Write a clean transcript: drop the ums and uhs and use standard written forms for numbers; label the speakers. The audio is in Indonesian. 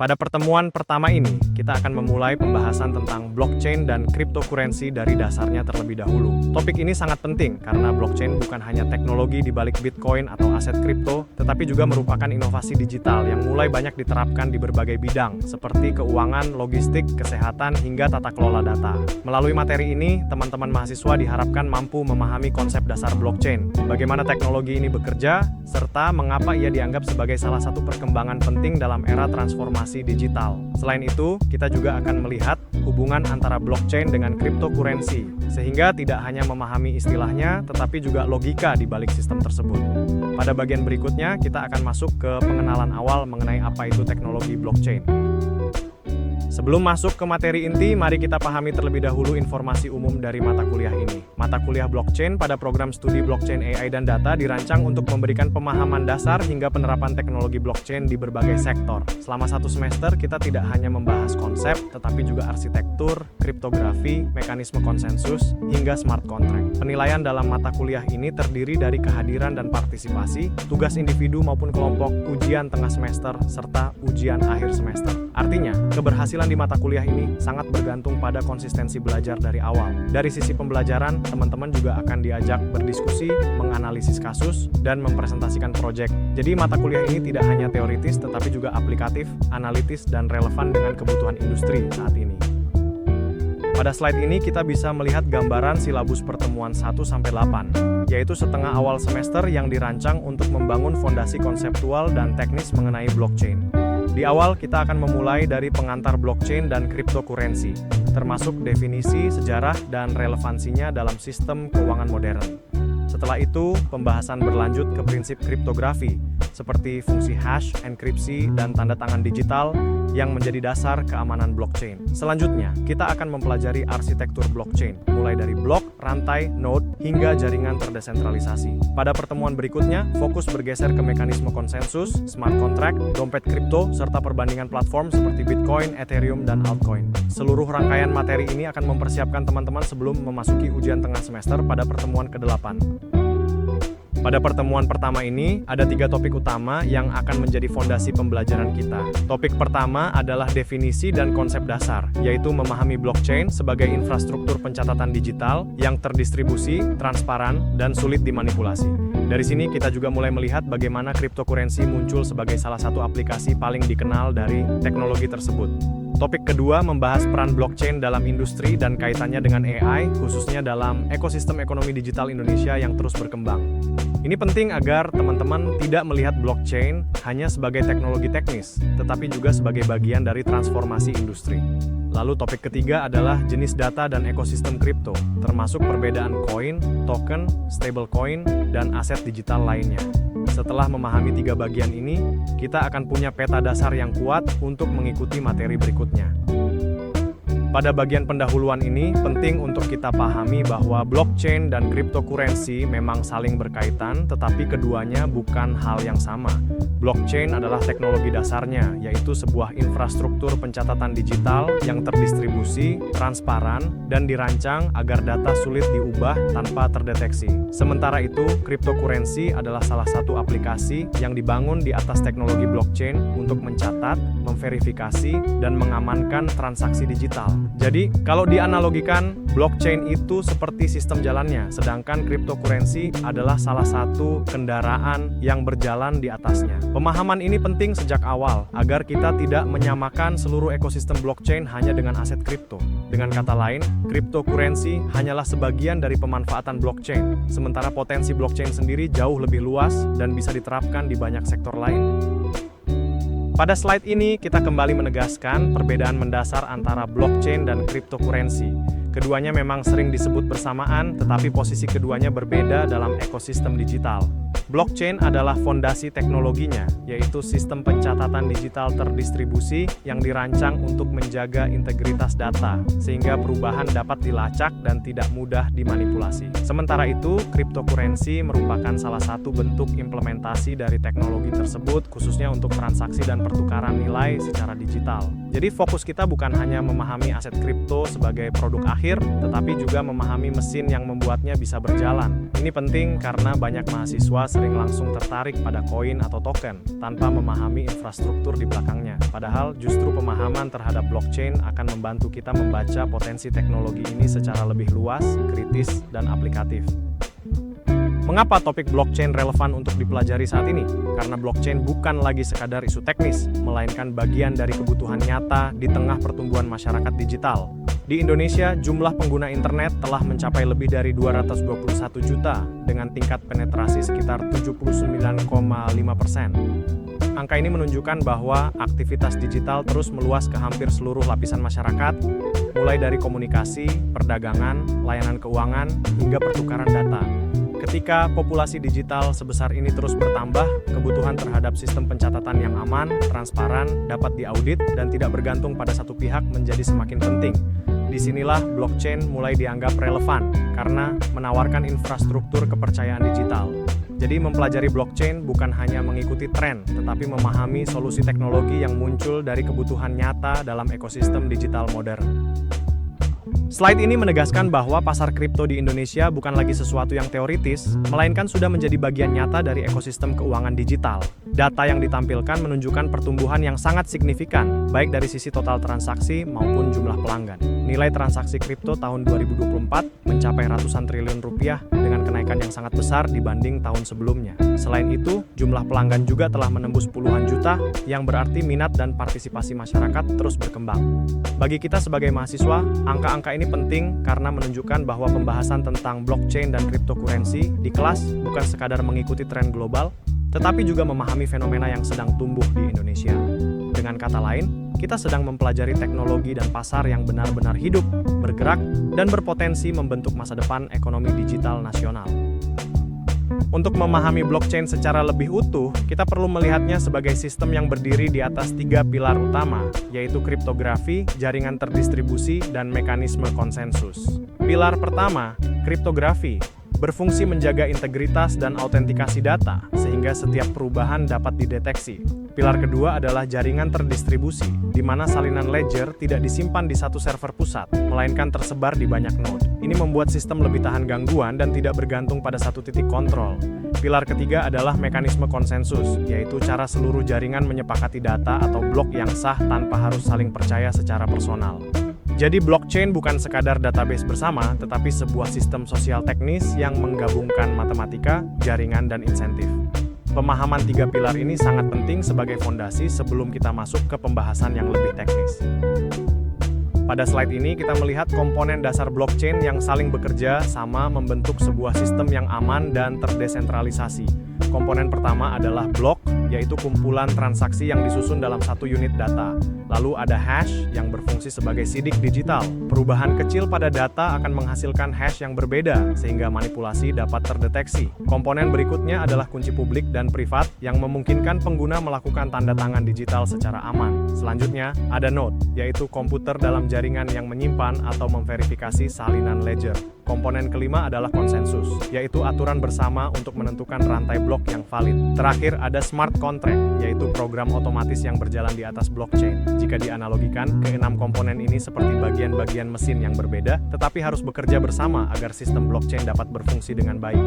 Speaker 1: Pada pertemuan pertama ini, kita akan memulai pembahasan tentang blockchain dan cryptocurrency dari dasarnya terlebih dahulu. Topik ini sangat penting karena blockchain bukan hanya teknologi di balik Bitcoin atau aset kripto, tetapi juga merupakan inovasi digital yang mulai banyak diterapkan di berbagai bidang, seperti keuangan, logistik, kesehatan, hingga tata kelola data. Melalui materi ini, teman-teman mahasiswa diharapkan mampu memahami konsep dasar blockchain, bagaimana teknologi ini bekerja, serta mengapa ia dianggap sebagai salah satu perkembangan penting dalam era transformasi digital. Selain itu, kita juga akan melihat hubungan antara blockchain dengan cryptocurrency, sehingga tidak hanya memahami istilahnya, tetapi juga logika di balik sistem tersebut. Pada bagian berikutnya, kita akan masuk ke pengenalan awal mengenai apa itu teknologi blockchain. Sebelum masuk ke materi inti, mari kita pahami terlebih dahulu informasi umum dari mata kuliah ini. Mata kuliah blockchain pada program studi blockchain AI dan data dirancang untuk memberikan pemahaman dasar hingga penerapan teknologi blockchain di berbagai sektor. Selama satu semester, kita tidak hanya membahas konsep, tetapi juga arsitektur, kriptografi, mekanisme konsensus, hingga smart contract. Penilaian dalam mata kuliah ini terdiri dari kehadiran dan partisipasi, tugas individu maupun kelompok, ujian tengah semester, serta ujian akhir semester. Artinya, keberhasilan di mata kuliah ini sangat bergantung pada konsistensi belajar dari awal. Dari sisi pembelajaran, teman-teman juga akan diajak berdiskusi, menganalisis kasus, dan mempresentasikan proyek. Jadi mata kuliah ini tidak hanya teoritis tetapi juga aplikatif, analitis, dan relevan dengan kebutuhan industri saat ini. Pada slide ini kita bisa melihat gambaran silabus pertemuan 1-8, yaitu setengah awal semester yang dirancang untuk membangun fondasi konseptual dan teknis mengenai blockchain. Di awal, kita akan memulai dari pengantar blockchain dan cryptocurrency, termasuk definisi, sejarah, dan relevansinya dalam sistem keuangan modern. Setelah itu, pembahasan berlanjut ke prinsip kriptografi, seperti fungsi hash, enkripsi, dan tanda tangan digital yang menjadi dasar keamanan blockchain. Selanjutnya, kita akan mempelajari arsitektur blockchain, mulai dari blok, rantai, node, hingga jaringan terdesentralisasi. Pada pertemuan berikutnya, fokus bergeser ke mekanisme konsensus, smart contract, dompet kripto, serta perbandingan platform seperti Bitcoin, Ethereum, dan altcoin. Seluruh rangkaian materi ini akan mempersiapkan teman-teman sebelum memasuki ujian tengah semester pada pertemuan ke-8. Pada pertemuan pertama ini, ada 3 topik utama yang akan menjadi fondasi pembelajaran kita. Topik pertama adalah definisi dan konsep dasar, yaitu memahami blockchain sebagai infrastruktur pencatatan digital yang terdistribusi, transparan, dan sulit dimanipulasi. Dari sini kita juga mulai melihat bagaimana cryptocurrency muncul sebagai salah satu aplikasi paling dikenal dari teknologi tersebut. Topik kedua membahas peran blockchain dalam industri dan kaitannya dengan AI, khususnya dalam ekosistem ekonomi digital Indonesia yang terus berkembang. Ini penting agar teman-teman tidak melihat blockchain hanya sebagai teknologi teknis, tetapi juga sebagai bagian dari transformasi industri. Lalu topik ketiga adalah jenis data dan ekosistem kripto, termasuk perbedaan koin, token, stablecoin, dan aset digital lainnya. Setelah memahami 3 bagian ini, kita akan punya peta dasar yang kuat untuk mengikuti materi berikutnya. Pada bagian pendahuluan ini, penting untuk kita pahami bahwa blockchain dan cryptocurrency memang saling berkaitan, tetapi keduanya bukan hal yang sama. Blockchain adalah teknologi dasarnya, yaitu sebuah infrastruktur pencatatan digital yang terdistribusi, transparan, dan dirancang agar data sulit diubah tanpa terdeteksi. Sementara itu, cryptocurrency adalah salah satu aplikasi yang dibangun di atas teknologi blockchain untuk mencatat, memverifikasi, dan mengamankan transaksi digital. Jadi, kalau dianalogikan, blockchain itu seperti sistem jalannya, sedangkan cryptocurrency adalah salah satu kendaraan yang berjalan di atasnya. Pemahaman ini penting sejak awal, agar kita tidak menyamakan seluruh ekosistem blockchain hanya dengan aset kripto. Dengan kata lain, cryptocurrency hanyalah sebagian dari pemanfaatan blockchain, sementara potensi blockchain sendiri jauh lebih luas dan bisa diterapkan di banyak sektor lain. Pada slide ini, kita kembali menegaskan perbedaan mendasar antara blockchain dan cryptocurrency. Keduanya memang sering disebut bersamaan, tetapi posisi keduanya berbeda dalam ekosistem digital. Blockchain adalah fondasi teknologinya, yaitu sistem pencatatan digital terdistribusi yang dirancang untuk menjaga integritas data, sehingga perubahan dapat dilacak dan tidak mudah dimanipulasi. Sementara itu, cryptocurrency merupakan salah satu bentuk implementasi dari teknologi tersebut, khususnya untuk transaksi dan pertukaran nilai secara digital. Jadi fokus kita bukan hanya memahami aset kripto sebagai produk akhir, tetapi juga memahami mesin yang membuatnya bisa berjalan. Ini penting karena banyak mahasiswa sering langsung tertarik pada koin atau token, tanpa memahami infrastruktur di belakangnya. Padahal justru pemahaman terhadap blockchain akan membantu kita membaca potensi teknologi ini secara lebih luas, kritis, dan aplikatif. Mengapa topik blockchain relevan untuk dipelajari saat ini? Karena blockchain bukan lagi sekadar isu teknis, melainkan bagian dari kebutuhan nyata di tengah pertumbuhan masyarakat digital. Di Indonesia, jumlah pengguna internet telah mencapai lebih dari 221 juta dengan tingkat penetrasi sekitar 79,5%. Angka ini menunjukkan bahwa aktivitas digital terus meluas ke hampir seluruh lapisan masyarakat, mulai dari komunikasi, perdagangan, layanan keuangan, hingga pertukaran data. Ketika populasi digital sebesar ini terus bertambah, kebutuhan terhadap sistem pencatatan yang aman, transparan, dapat diaudit, dan tidak bergantung pada satu pihak menjadi semakin penting. Disinilah blockchain mulai dianggap relevan, karena menawarkan infrastruktur kepercayaan digital. Jadi mempelajari blockchain bukan hanya mengikuti tren, tetapi memahami solusi teknologi yang muncul dari kebutuhan nyata dalam ekosistem digital modern. Slide ini menegaskan bahwa pasar kripto di Indonesia bukan lagi sesuatu yang teoritis, melainkan sudah menjadi bagian nyata dari ekosistem keuangan digital. Data yang ditampilkan menunjukkan pertumbuhan yang sangat signifikan, baik dari sisi total transaksi maupun jumlah pelanggan. Nilai transaksi kripto tahun 2024 mencapai ratusan triliun rupiah dengan kenaikan yang sangat besar dibanding tahun sebelumnya. Selain itu, jumlah pelanggan juga telah menembus puluhan juta, yang berarti minat dan partisipasi masyarakat terus berkembang. Bagi kita sebagai mahasiswa, angka-angka ini penting karena menunjukkan bahwa pembahasan tentang blockchain dan cryptocurrency di kelas bukan sekadar mengikuti tren global, tetapi juga memahami fenomena yang sedang tumbuh di Indonesia. Dengan kata lain, kita sedang mempelajari teknologi dan pasar yang benar-benar hidup, bergerak, dan berpotensi membentuk masa depan ekonomi digital nasional. Untuk memahami blockchain secara lebih utuh, kita perlu melihatnya sebagai sistem yang berdiri di atas 3 pilar utama, yaitu kriptografi, jaringan terdistribusi, dan mekanisme konsensus. Pilar pertama, kriptografi, berfungsi menjaga integritas dan autentikasi data, sehingga setiap perubahan dapat dideteksi. Pilar kedua adalah jaringan terdistribusi, di mana salinan ledger tidak disimpan di satu server pusat, melainkan tersebar di banyak node. Ini membuat sistem lebih tahan gangguan dan tidak bergantung pada satu titik kontrol. Pilar ketiga adalah mekanisme konsensus, yaitu cara seluruh jaringan menyepakati data atau blok yang sah tanpa harus saling percaya secara personal. Jadi blockchain bukan sekadar database bersama, tetapi sebuah sistem sosial teknis yang menggabungkan matematika, jaringan, dan insentif. Pemahaman 3 pilar ini sangat penting sebagai fondasi sebelum kita masuk ke pembahasan yang lebih teknis. Pada slide ini kita melihat komponen dasar blockchain yang saling bekerja sama membentuk sebuah sistem yang aman dan terdesentralisasi. Komponen pertama adalah blok, yaitu kumpulan transaksi yang disusun dalam satu unit data. Lalu ada hash yang berfungsi sebagai sidik digital. Perubahan kecil pada data akan menghasilkan hash yang berbeda, sehingga manipulasi dapat terdeteksi. Komponen berikutnya adalah kunci publik dan privat yang memungkinkan pengguna melakukan tanda tangan digital secara aman. Selanjutnya, ada node, yaitu komputer dalam jaringan yang menyimpan atau memverifikasi salinan ledger. Komponen kelima adalah konsensus, yaitu aturan bersama untuk menentukan rantai blok yang valid. Terakhir ada smart contract, yaitu program otomatis yang berjalan di atas blockchain. Jika dianalogikan, keenam komponen ini seperti bagian-bagian mesin yang berbeda, tetapi harus bekerja bersama agar sistem blockchain dapat berfungsi dengan baik.